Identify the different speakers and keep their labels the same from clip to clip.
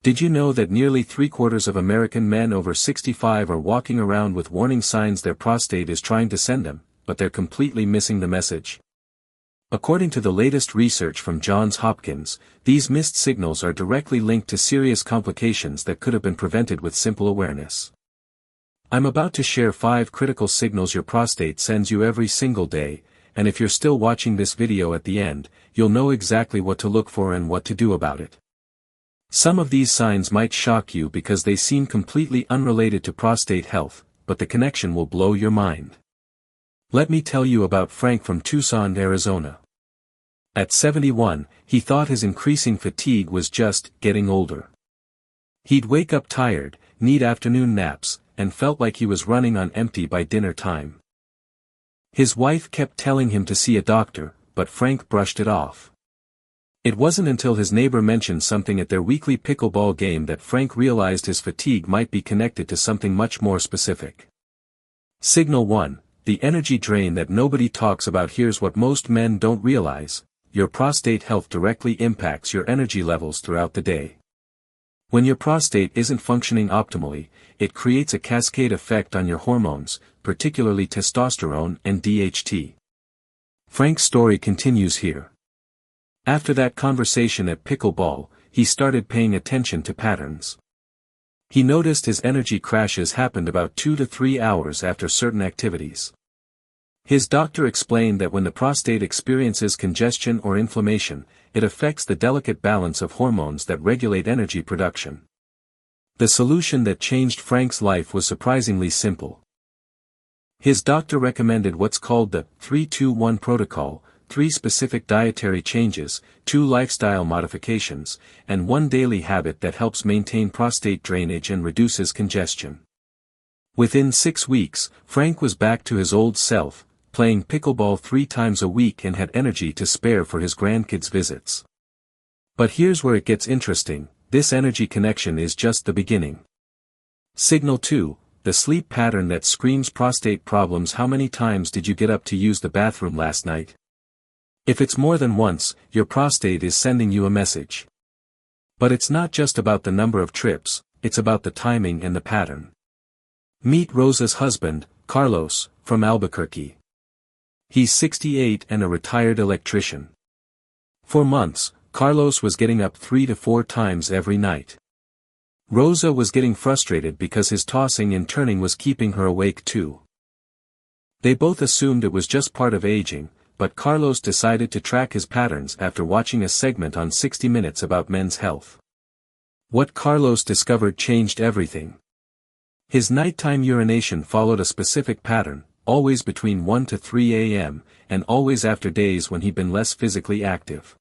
Speaker 1: Did you know that nearly 3/4 of American men over 65 are walking around with warning signs their prostate is trying to send them, but they're completely missing the message? According to the latest research from Johns Hopkins, these missed signals are directly linked to serious complications that could have been prevented with simple awareness. I'm about to share 5 critical signals your prostate sends you every single day, and if you're still watching this video at the end, you'll know exactly what to look for and what to do about it. Some of these signs might shock you because they seem completely unrelated to prostate health, but the connection will blow your mind. Let me tell you about Frank from Tucson, Arizona. At 71, he thought his increasing fatigue was just getting older. He'd wake up tired, need afternoon naps, and felt like he was running on empty by dinner time. His wife kept telling him to see a doctor, but Frank brushed it off. It wasn't until his neighbor mentioned something at their weekly pickleball game that Frank realized his fatigue might be connected to something much more specific. Signal 1, the energy drain that nobody talks about. Here's what most men don't realize: your prostate health directly impacts your energy levels throughout the day. When your prostate isn't functioning optimally, it creates a cascade effect on your hormones, particularly testosterone and DHT. Frank's story continues here. After that conversation at pickleball, he started paying attention to patterns. He noticed his energy crashes happened about 2 to 3 hours after certain activities. His doctor explained that when the prostate experiences congestion or inflammation, it affects the delicate balance of hormones that regulate energy production. The solution that changed Frank's life was surprisingly simple. His doctor recommended what's called the 3-2-1 protocol: 3 specific dietary changes, 2 lifestyle modifications, and 1 daily habit that helps maintain prostate drainage and reduces congestion. Within 6 weeks, Frank was back to his old self, playing pickleball 3 times a week and had energy to spare for his grandkids' visits. But here's where it gets interesting: this energy connection is just the beginning. Signal 2, the sleep pattern that screams prostate problems. How many times did you get up to use the bathroom last night? If it's more than once, your prostate is sending you a message. But it's not just about the number of trips, it's about the timing and the pattern. Meet Rosa's husband, Carlos, from Albuquerque. He's 68 and a retired electrician. For months, Carlos was getting up 3 to 4 times every night. Rosa was getting frustrated because his tossing and turning was keeping her awake too. They both assumed it was just part of aging, but Carlos decided to track his patterns after watching a segment on 60 Minutes about men's health. What Carlos discovered changed everything. His nighttime urination followed a specific pattern, always between 1 to 3 a.m., and always after days when he'd been less physically active.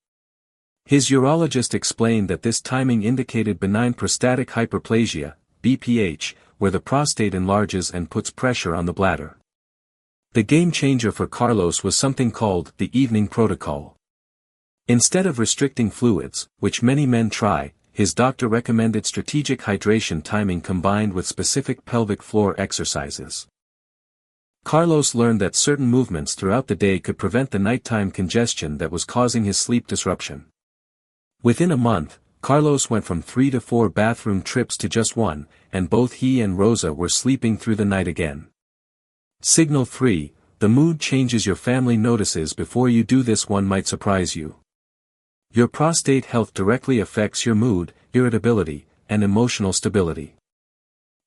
Speaker 1: His urologist explained that this timing indicated benign prostatic hyperplasia, BPH, where the prostate enlarges and puts pressure on the bladder. The game changer for Carlos was something called the evening protocol. Instead of restricting fluids, which many men try, his doctor recommended strategic hydration timing combined with specific pelvic floor exercises. Carlos learned that certain movements throughout the day could prevent the nighttime congestion that was causing his sleep disruption. Within a month, Carlos went from 3 to 4 bathroom trips to just 1, and both he and Rosa were sleeping through the night again. Signal 3, the mood changes your family notices. Before you do this, one might surprise you. Your prostate health directly affects your mood, irritability, and emotional stability.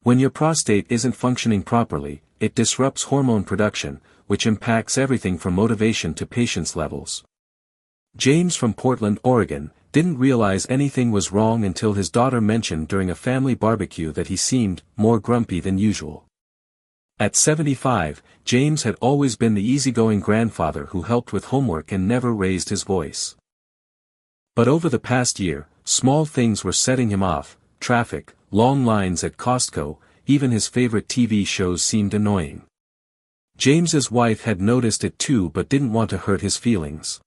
Speaker 1: When your prostate isn't functioning properly, it disrupts hormone production, which impacts everything from motivation to patience levels. James from Portland, Oregon, didn't realize anything was wrong until his daughter mentioned during a family barbecue that he seemed more grumpy than usual. At 75, James had always been the easygoing grandfather who helped with homework and never raised his voice. But over the past year, small things were setting him off: traffic, long lines at Costco, even his favorite TV shows seemed annoying. James's wife had noticed it too but didn't want to hurt his feelings.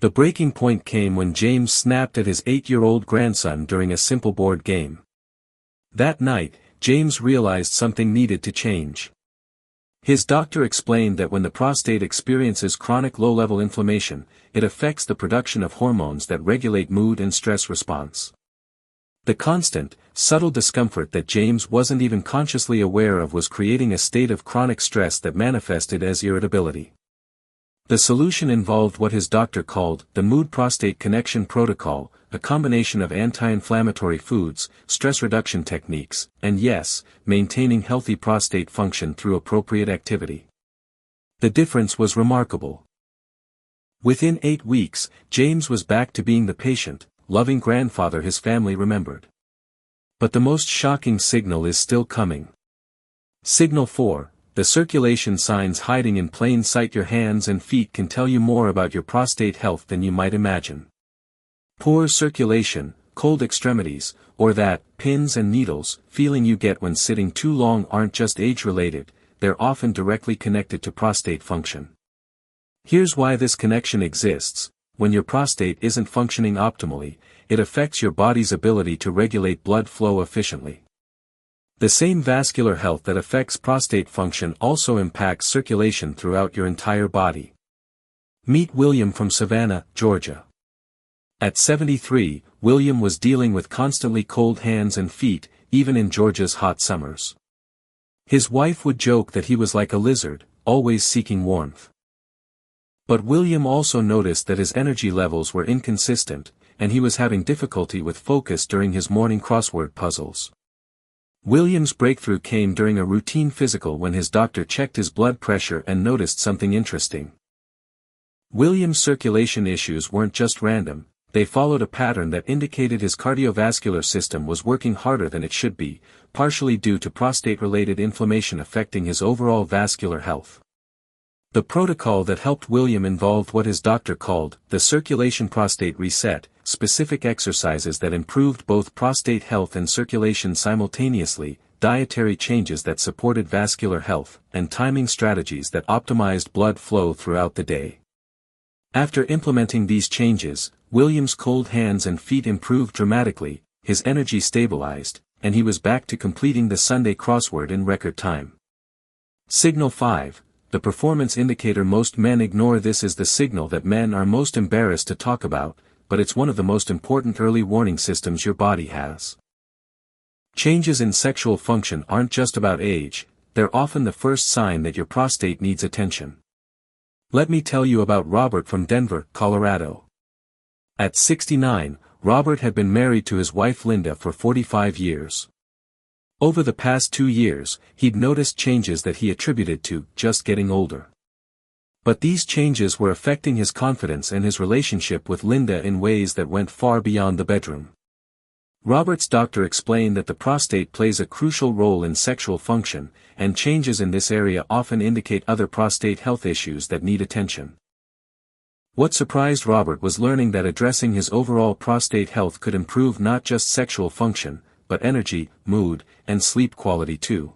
Speaker 1: The breaking point came when James snapped at his 8-year-old grandson during a simple board game. That night, James realized something needed to change. His doctor explained that when the prostate experiences chronic low-level inflammation, it affects the production of hormones that regulate mood and stress response. The constant, subtle discomfort that James wasn't even consciously aware of was creating a state of chronic stress that manifested as irritability. The solution involved what his doctor called the mood-prostate connection protocol, a combination of anti-inflammatory foods, stress reduction techniques, and yes, maintaining healthy prostate function through appropriate activity. The difference was remarkable. Within 8 weeks, James was back to being the patient, loving grandfather his family remembered. But the most shocking signal is still coming. Signal 4, the circulation signs hiding in plain sight. Your hands and feet can tell you more about your prostate health than you might imagine. Poor circulation, cold extremities, or that pins and needles feeling you get when sitting too long aren't just age-related, they're often directly connected to prostate function. Here's why this connection exists. When your prostate isn't functioning optimally, it affects your body's ability to regulate blood flow efficiently. The same vascular health that affects prostate function also impacts circulation throughout your entire body. Meet William from Savannah, Georgia. At 73, William was dealing with constantly cold hands and feet, even in Georgia's hot summers. His wife would joke that he was like a lizard, always seeking warmth. But William also noticed that his energy levels were inconsistent, and he was having difficulty with focus during his morning crossword puzzles. William's breakthrough came during a routine physical when his doctor checked his blood pressure and noticed something interesting. William's circulation issues weren't just random, they followed a pattern that indicated his cardiovascular system was working harder than it should be, partially due to prostate-related inflammation affecting his overall vascular health. The protocol that helped William involved what his doctor called the circulation prostate reset, specific exercises that improved both prostate health and circulation simultaneously, dietary changes that supported vascular health, and timing strategies that optimized blood flow throughout the day. After implementing these changes, William's cold hands and feet improved dramatically, his energy stabilized, and he was back to completing the Sunday crossword in record time. Signal 5. The performance indicator most men ignore. This is the signal that men are most embarrassed to talk about, but it's one of the most important early warning systems your body has. Changes in sexual function aren't just about age, they're often the first sign that your prostate needs attention. Let me tell you about Robert from Denver, Colorado. At 69, Robert had been married to his wife Linda for 45 years. Over the past 2 years, he'd noticed changes that he attributed to just getting older. But these changes were affecting his confidence and his relationship with Linda in ways that went far beyond the bedroom. Robert's doctor explained that the prostate plays a crucial role in sexual function, and changes in this area often indicate other prostate health issues that need attention. What surprised Robert was learning that addressing his overall prostate health could improve not just sexual function, but energy, mood, and sleep quality too.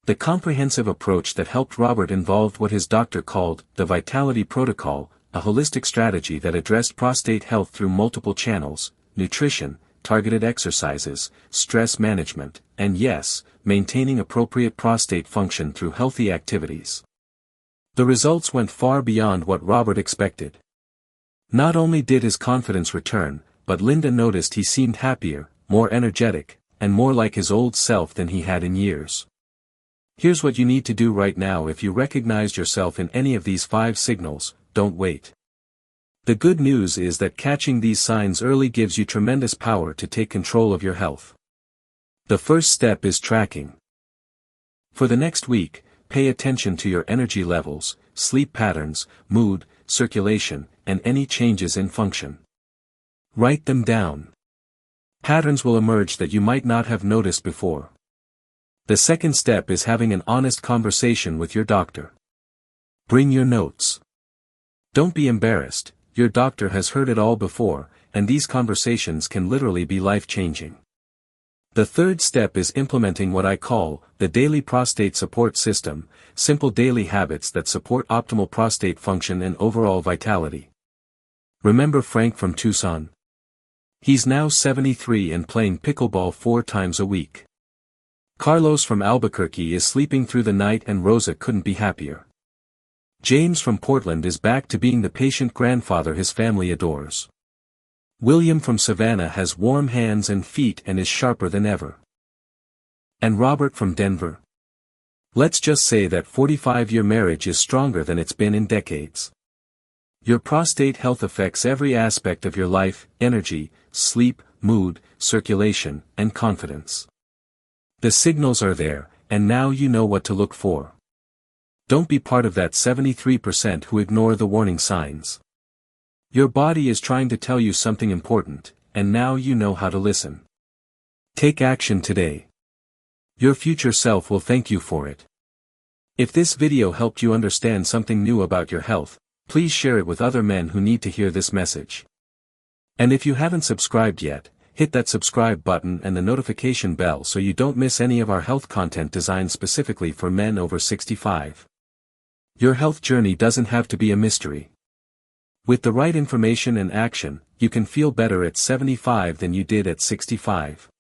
Speaker 1: The comprehensive approach that helped Robert involved what his doctor called the Vitality Protocol, a holistic strategy that addressed prostate health through multiple channels: nutrition, targeted exercises, stress management, and yes, maintaining appropriate prostate function through healthy activities. The results went far beyond what Robert expected. Not only did his confidence return, but Linda noticed he seemed happier, more energetic, and more like his old self than he had in years. Here's what you need to do right now if you recognized yourself in any of these 5 signals. Don't wait. The good news is that catching these signs early gives you tremendous power to take control of your health. The first step is tracking. For the next week, pay attention to your energy levels, sleep patterns, mood, circulation, and any changes in function. Write them down. Patterns will emerge that you might not have noticed before. The second step is having an honest conversation with your doctor. Bring your notes. Don't be embarrassed, your doctor has heard it all before, and these conversations can literally be life-changing. The third step is implementing what I call the daily prostate support system, simple daily habits that support optimal prostate function and overall vitality. Remember Frank from Tucson? He's now 73 and playing pickleball 4 times a week. Carlos from Albuquerque is sleeping through the night, and Rosa couldn't be happier. James from Portland is back to being the patient grandfather his family adores. William from Savannah has warm hands and feet and is sharper than ever. And Robert from Denver. Let's just say that 45-year marriage is stronger than it's been in decades. Your prostate health affects every aspect of your life: energy, sleep, mood, circulation, and confidence. The signals are there, and now you know what to look for. Don't be part of that 73% who ignore the warning signs. Your body is trying to tell you something important, and now you know how to listen. Take action today. Your future self will thank you for it. If this video helped you understand something new about your health, please share it with other men who need to hear this message. And if you haven't subscribed yet, hit that subscribe button and the notification bell so you don't miss any of our health content designed specifically for men over 65. Your health journey doesn't have to be a mystery. With the right information and action, you can feel better at 75 than you did at 65.